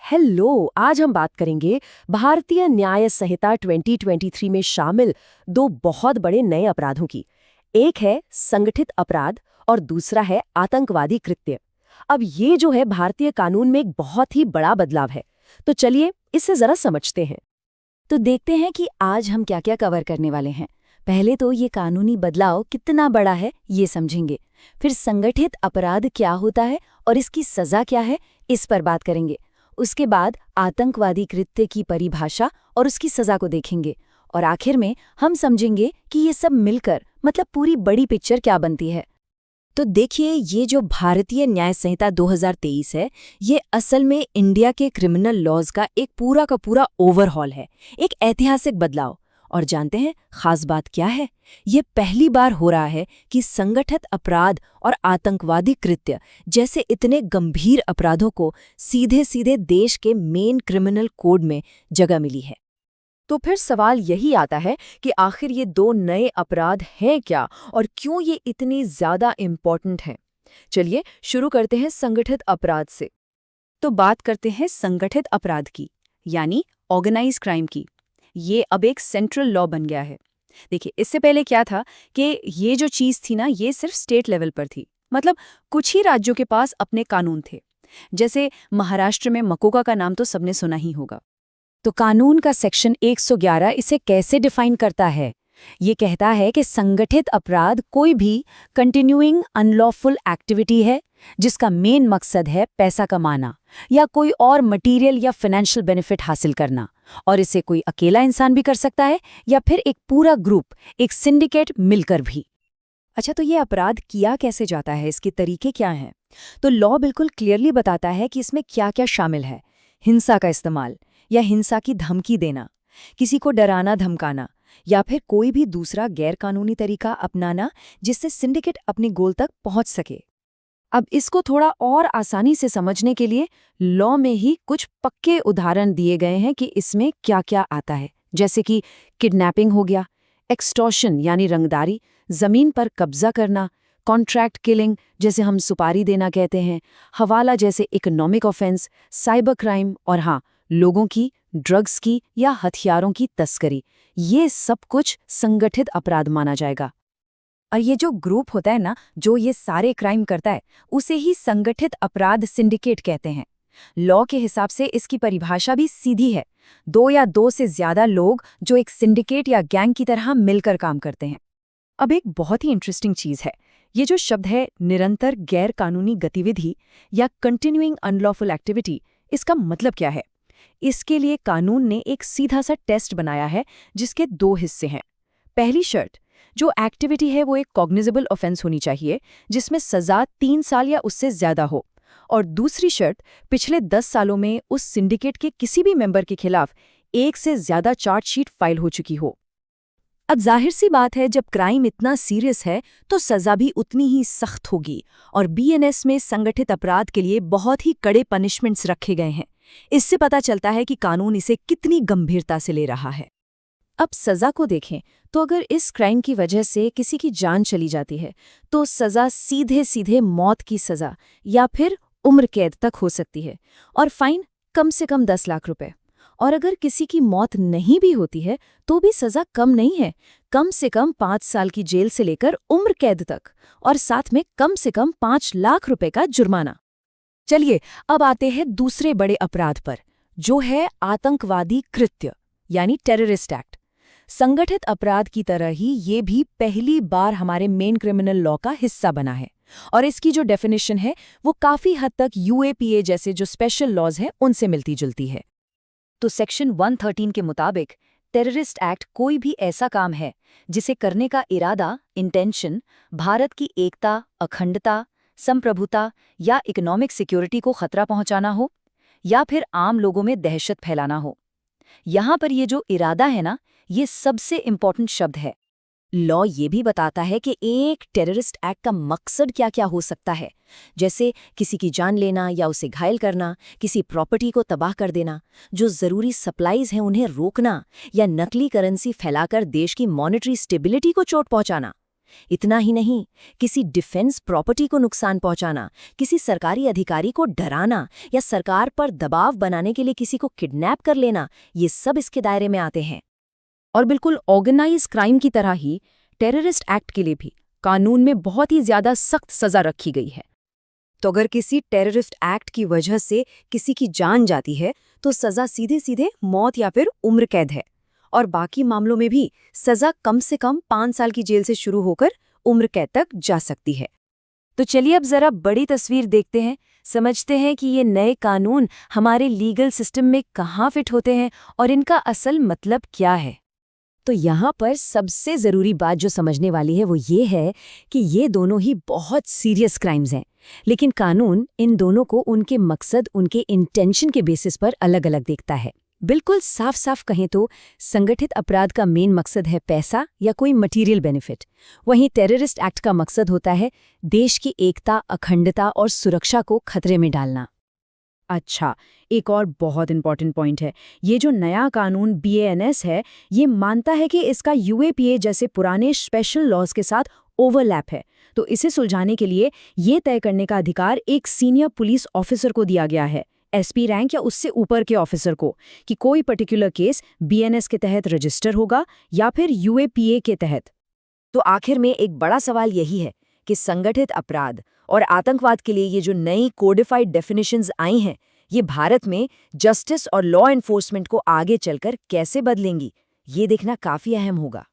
Hello, आज हम बात करेंगे भारतीय न्याय संहिता 2023 में शामिल दो बहुत बड़े नए अपराधों की। एक है संगठित अपराध और दूसरा है आतंकवादी कृत्य। अब ये जो है भारतीय कानून में एक बहुत ही बड़ा बदलाव है, तो चलिए इसे जरा समझते हैं। तो देखते हैं कि आज हम क्या क्या कवर करने वाले हैं। पहले तो ये कानूनी बदलाव कितना बड़ा है ये समझेंगे। फिर संगठित अपराध क्या होता है और इसकी सजा क्या है, इस पर बात करेंगे। उसके बाद आतंकवादी कृत्य की परिभाषा और उसकी सजा को देखेंगे। और आखिर में हम समझेंगे कि ये सब मिलकर मतलब पूरी बड़ी पिक्चर क्या बनती है। तो देखिए, ये जो भारतीय न्याय संहिता 2023 है, ये असल में इंडिया के क्रिमिनल लॉज का एक पूरा का पूरा ओवरहॉल है, एक ऐतिहासिक बदलाव। और जानते हैं खास बात क्या है? ये पहली बार हो रहा है कि संगठित अपराध और आतंकवादी कृत्य जैसे इतने गंभीर अपराधों को सीधे सीधे देश के मेन क्रिमिनल कोड में जगह मिली है। तो फिर सवाल यही आता है कि आखिर ये दो नए अपराध हैं क्या और क्यों ये इतनी ज्यादा इम्पोर्टेंट हैं। चलिए शुरू करते हैं संगठित अपराध से। तो बात करते हैं संगठित अपराध की, यानी ऑर्गेनाइज क्राइम की। ये अब एक सेंट्रल लॉ बन गया है। देखिए, इससे पहले क्या था कि ये जो चीज़ थी ना, ये सिर्फ स्टेट लेवल पर थी। मतलब कुछ ही राज्यों के पास अपने कानून थे। जैसे महाराष्ट्र में मकोका का नाम तो सबने सुना ही होगा। तो कानून का सेक्शन 111 इसे कैसे डिफाइन करता है? ये कहता है कि संगठित अपराध कोई भी कंटिन्यूइंग अनलॉफुल एक्टिविटी है जिसका मेन मकसद है पैसा कमाना या कोई और मटेरियल या फाइनेंशियल बेनिफिट हासिल करना। और इसे कोई अकेला इंसान भी कर सकता है या फिर एक पूरा ग्रुप, एक सिंडिकेट मिलकर भी। अच्छा, तो ये अपराध किया कैसे जाता है, इसके तरीके क्या हैं? तो लॉ बिल्कुल क्लियरली बताता है कि इसमें क्या क्या शामिल है। हिंसा का इस्तेमाल या हिंसा की धमकी देना, किसी को डराना धमकाना, या फिर कोई भी दूसरा गैरकानूनी तरीका अपनाना जिससे सिंडिकेट अपने गोल तक पहुंच सके। अब इसको थोड़ा और आसानी से समझने के लिए लॉ में ही कुछ पक्के उदाहरण दिए गए हैं कि इसमें क्या क्या आता है। जैसे कि किडनैपिंग हो गया, एक्सटॉर्शन यानी रंगदारी, जमीन पर कब्जा करना, कॉन्ट्रैक्ट किलिंग जैसे हम सुपारी देना कहते हैं, हवाला जैसे इकोनॉमिक ऑफेंस, साइबर क्राइम और हाँ, लोगों की, ड्रग्स की या हथियारों की तस्करी। ये सब कुछ संगठित अपराध माना जाएगा। और ये जो ग्रुप होता है ना, जो ये सारे क्राइम करता है, उसे ही संगठित अपराध सिंडिकेट कहते हैं। लॉ के हिसाब से इसकी परिभाषा भी सीधी है, दो या दो से ज्यादा लोग जो एक सिंडिकेट या गैंग की तरह मिलकर काम करते हैं। अब एक बहुत ही इंटरेस्टिंग चीज है, ये जो शब्द है निरंतर गैर कानूनी गतिविधि या कंटिन्यूइंग अनलॉफुल एक्टिविटी, इसका मतलब क्या है? इसके लिए कानून ने एक सीधा सा टेस्ट बनाया है जिसके दो हिस्से हैं। पहली शर्त, जो एक्टिविटी है वो एक कॉग्निजेबल ऑफेंस होनी चाहिए जिसमें सजा 3 साल या उससे ज्यादा हो। और दूसरी शर्त, पिछले 10 सालों में उस सिंडिकेट के किसी भी मेंबर के खिलाफ एक से ज्यादा चार्जशीट फाइल हो चुकी हो। अब जाहिर सी बात है, जब क्राइम इतना सीरियस है तो सजा भी उतनी ही सख्त होगी। और बीएनएस में संगठित अपराध के लिए बहुत ही कड़े पनिशमेंट्स रखे गए हैं। इससे पता चलता है कि कानून इसे कितनी गंभीरता से ले रहा है। अब सजा को देखें तो अगर इस क्राइम की वजह से किसी की जान चली जाती है तो सजा सीधे सीधे मौत की सजा या फिर उम्र कैद तक हो सकती है और फाइन कम से कम 10 लाख रुपए। और अगर किसी की मौत नहीं भी होती है तो भी सजा कम नहीं है, कम से कम 5 साल की जेल से लेकर उम्र कैद तक और साथ में कम से कम 5 लाख रुपए का जुर्माना। चलिए अब आते हैं दूसरे बड़े अपराध पर, जो है आतंकवादी कृत्य यानी टेररिस्ट एक्ट। संगठित अपराध की तरह ही ये भी पहली बार हमारे मेन क्रिमिनल लॉ का हिस्सा बना है और इसकी जो डेफिनेशन है वो काफी हद तक यूएपीए जैसे जो स्पेशल लॉज हैं उनसे मिलती जुलती है। तो सेक्शन 113 के मुताबिक टेररिस्ट एक्ट कोई भी ऐसा काम है जिसे करने का इरादा, इंटेंशन, भारत की एकता, अखंडता, संप्रभुता या इकोनॉमिक सिक्योरिटी को खतरा पहुंचाना हो या फिर आम लोगों में दहशत फैलाना हो। यहाँ पर ये जो इरादा है ना, ये सबसे इम्पोर्टेंट शब्द है। लॉ ये भी बताता है कि एक टेररिस्ट एक्ट का मकसद क्या क्या हो सकता है, जैसे किसी की जान लेना या उसे घायल करना, किसी प्रॉपर्टी को तबाह कर देना, जो ज़रूरी सप्लाईज हैं उन्हें रोकना या नकली करेंसी फैलाकर देश की मॉनेटरी स्टेबिलिटी को चोट पहुंचाना। इतना ही नहीं, किसी डिफेंस प्रॉपर्टी को नुकसान पहुंचाना, किसी सरकारी अधिकारी को डराना या सरकार पर दबाव बनाने के लिए किसी को किडनैप कर लेना, ये सब इसके दायरे में आते हैं। और बिल्कुल ऑर्गेनाइज क्राइम की तरह ही टेररिस्ट एक्ट के लिए भी कानून में बहुत ही ज्यादा सख्त सजा रखी गई है। तो अगर किसी टेररिस्ट एक्ट की वजह से किसी की जान जाती है तो सजा सीधे सीधे मौत या फिर उम्र कैद है, और बाकी मामलों में भी सजा कम से कम 5 साल की जेल से शुरू होकर उम्र कैद तक जा सकती है। तो चलिए अब जरा बड़ी तस्वीर देखते हैं, समझते हैं कि ये नए कानून हमारे लीगल सिस्टम में कहाँ फिट होते हैं और इनका असल मतलब क्या है। तो यहाँ पर सबसे ज़रूरी बात जो समझने वाली है वो ये है कि ये दोनों ही बहुत सीरियस क्राइम्स हैं, लेकिन कानून इन दोनों को उनके मकसद, उनके इंटेंशन के बेसिस पर अलग-अलग देखता है। बिल्कुल साफ साफ कहें तो संगठित अपराध का मेन मकसद है पैसा या कोई मटेरियल बेनिफिट, वहीं टेररिस्ट एक्ट का मकसद होता है देश की एकता, अखंडता और सुरक्षा को खतरे में डालना। अच्छा, एक और बहुत इंपॉर्टेंट पॉइंट है, ये जो नया कानून BANS है, ये मानता है कि इसका UAPA जैसे पुराने स्पेशल लॉज के साथ ओवरलैप है। तो इसे सुलझाने के लिए ये तय करने का अधिकार एक सीनियर पुलिस ऑफिसर को दिया गया है, SP रैंक या उससे ऊपर के ऑफिसर को, कि कोई पर्टिकुलर केस BANS के तहत रजिस्टर होगा या फिर UAPA के तहत। तो आखिर में एक बड़ा सवाल यही है कि संगठित अपराध और आतंकवाद के लिए ये जो नई कोडिफाइड डेफिनेशंस आई हैं, ये भारत में जस्टिस और लॉ एनफोर्समेंट को आगे चलकर कैसे बदलेंगी, ये देखना काफी अहम होगा।